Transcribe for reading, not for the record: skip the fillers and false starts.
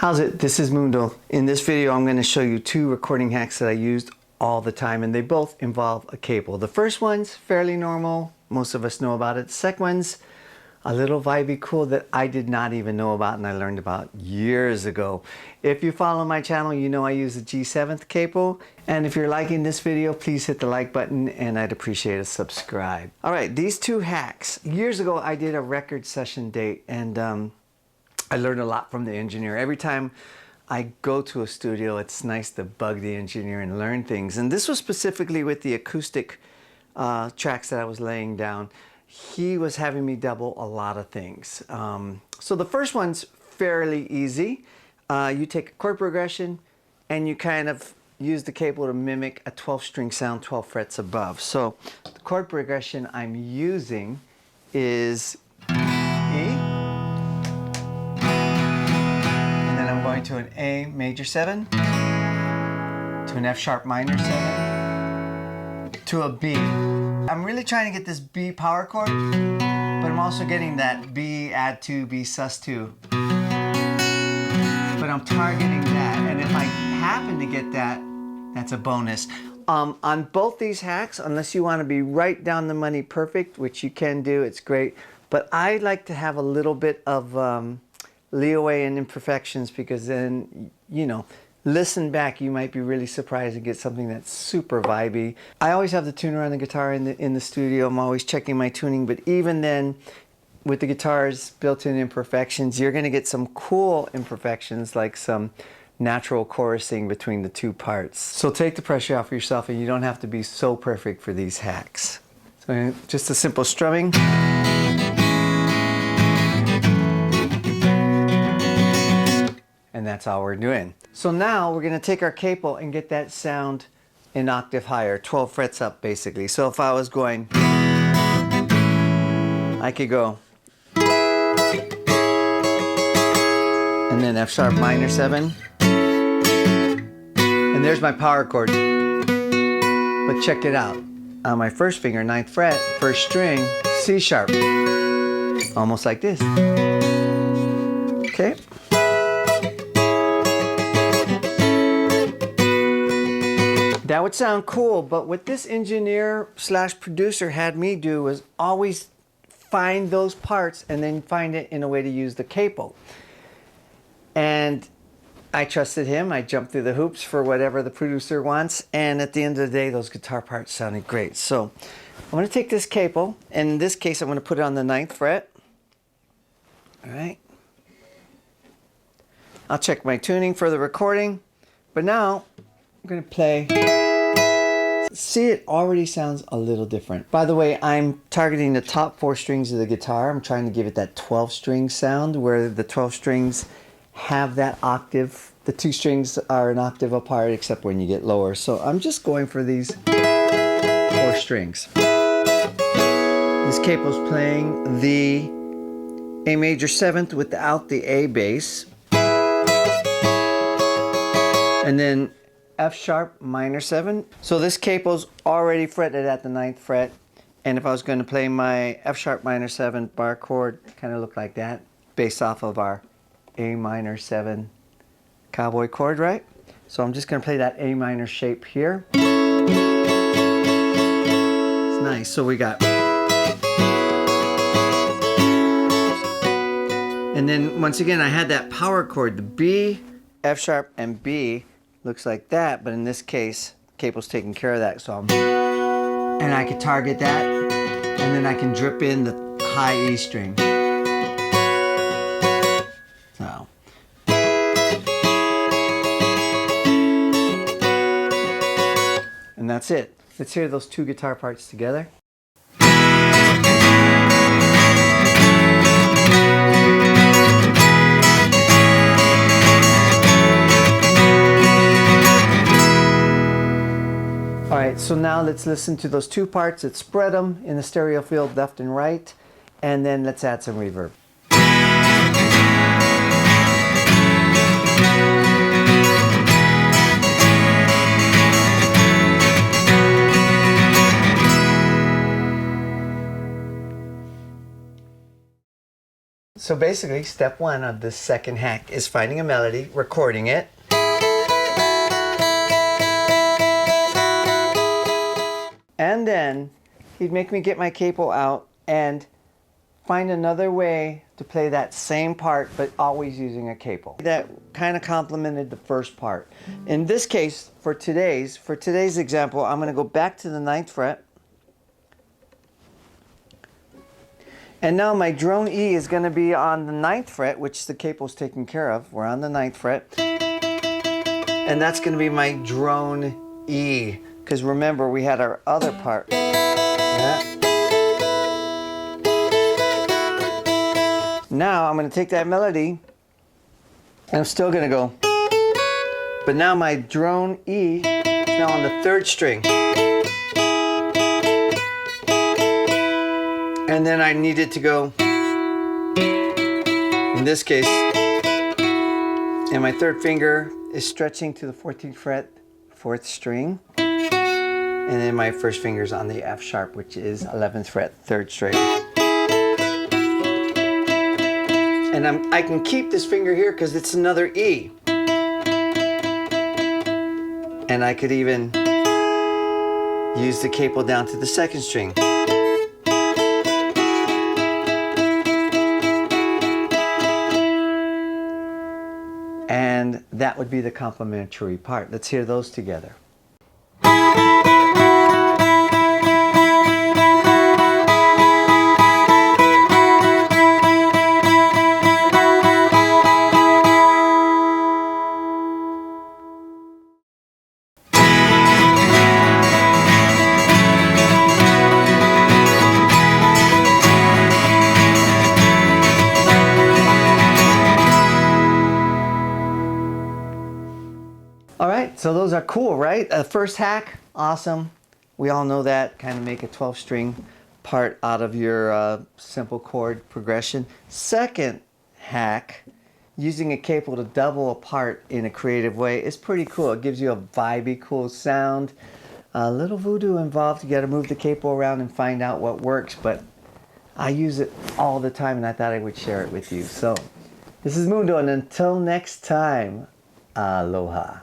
How's it? This is Mundo. In this video, I'm going to show you two recording hacks that I used all the time, and they both involve a cable. The first one's fairly normal. Most of us know about it. The second one's a little vibey cool that I did not even know about and I learned about years ago. If you follow my channel, you know I use the G7th Capo. And if you're liking this video, please hit the like button and I'd appreciate a subscribe. All right, these two hacks. Years ago, I did a record session date and I learned a lot from the engineer. Every time I go to a studio, it's nice to bug the engineer and learn things. And this was specifically with the acoustic tracks that I was laying down. He was having me double a lot of things. So the first one's fairly easy. You take a chord progression and you kind of use the cable to mimic a 12-string sound 12 frets above. So the chord progression I'm using is E. Going to an A major 7, to an F sharp minor 7, to a B. I'm really trying to get this B power chord, but I'm also getting that B add 2, B sus2. But I'm targeting that, and if I happen to get that, that's a bonus. On both these hacks, unless you want to be right down the money perfect, which you can do, it's great, but I like to have a little bit of leeway and imperfections, because then, you know, listen back, you might be really surprised and get something that's super vibey. I always have the tuner on the guitar in the studio. I'm always checking my tuning, but even then, with the guitar's built-in imperfections, you're gonna get some cool imperfections, like some natural chorusing between the two parts. So take the pressure off yourself, and you don't have to be so perfect for these hacks. So just a simple strumming. And that's all we're doing. So now we're gonna take our capo and get that sound an octave higher, 12 frets up basically. So if I was going, I could go, and then F sharp minor 7. And there's my power chord. But check it out. On my first finger, 9th fret, first string, C sharp. Almost like this. Okay. That would sound cool, but what this engineer slash producer had me do was always find those parts and then find it in a way to use the capo. And I trusted him. I jumped through the hoops for whatever the producer wants, and at the end of the day, those guitar parts sounded great. So I'm going to take this capo, and in this case, I'm going to put it on the 9th fret. All right. I'll check my tuning for the recording, but now I'm going to play. See, it already sounds a little different. By the way, I'm targeting the top 4 strings of the guitar. I'm trying to give it that 12-string sound where the 12 strings have that octave. The 2 strings are an octave apart except when you get lower. So I'm just going for these 4 strings. This capo's playing the A major 7th without the A bass. And then F sharp minor 7. So this capo's already fretted at the 9th fret, and if I was going to play my F sharp minor 7 bar chord, kind of look like that, based off of our A minor 7 cowboy chord, right? So I'm just going to play that A minor shape here. It's nice. So we got, and then once again I had that power chord, the B, F sharp, and B. Looks like that, but in this case, capo's taking care of that. So and I could target that, and then I can drip in the high E string. So. And that's it. Let's hear those 2 guitar parts together. Alright, so now let's listen to those 2 parts. Let's spread them in the stereo field left and right, and then let's add some reverb. So basically, step one of the second hack is finding a melody, recording it. And then he'd make me get my capo out and find another way to play that same part, but always using a capo. That kind of complemented the first part. In this case, for today's example, I'm going to go back to the 9th fret. And now my drone E is going to be on the 9th fret, which the capo's taken care of. We're on the 9th fret. And that's going to be my drone E. Because remember, we had our other part. Yeah. Now I'm going to take that melody, and I'm still going to go. But now my drone E is now on the 3rd string. And then I needed to go, in this case, and my 3rd finger is stretching to the 14th fret, 4th string. And then my 1st finger's on the F sharp, which is 11th fret, 3rd string. And I can keep this finger here because it's another E. And I could even use the capo down to the 2nd string. And that would be the complementary part. Let's hear those together. All right, so those are cool, right? First hack, awesome. We all know that, kind of make a 12-string part out of your simple chord progression. Second hack, using a capo to double a part in a creative way is pretty cool. It gives you a vibey, cool sound. A little voodoo involved. You got to move the capo around and find out what works, but I use it all the time, and I thought I would share it with you. So, this is Mundo, and until next time, aloha.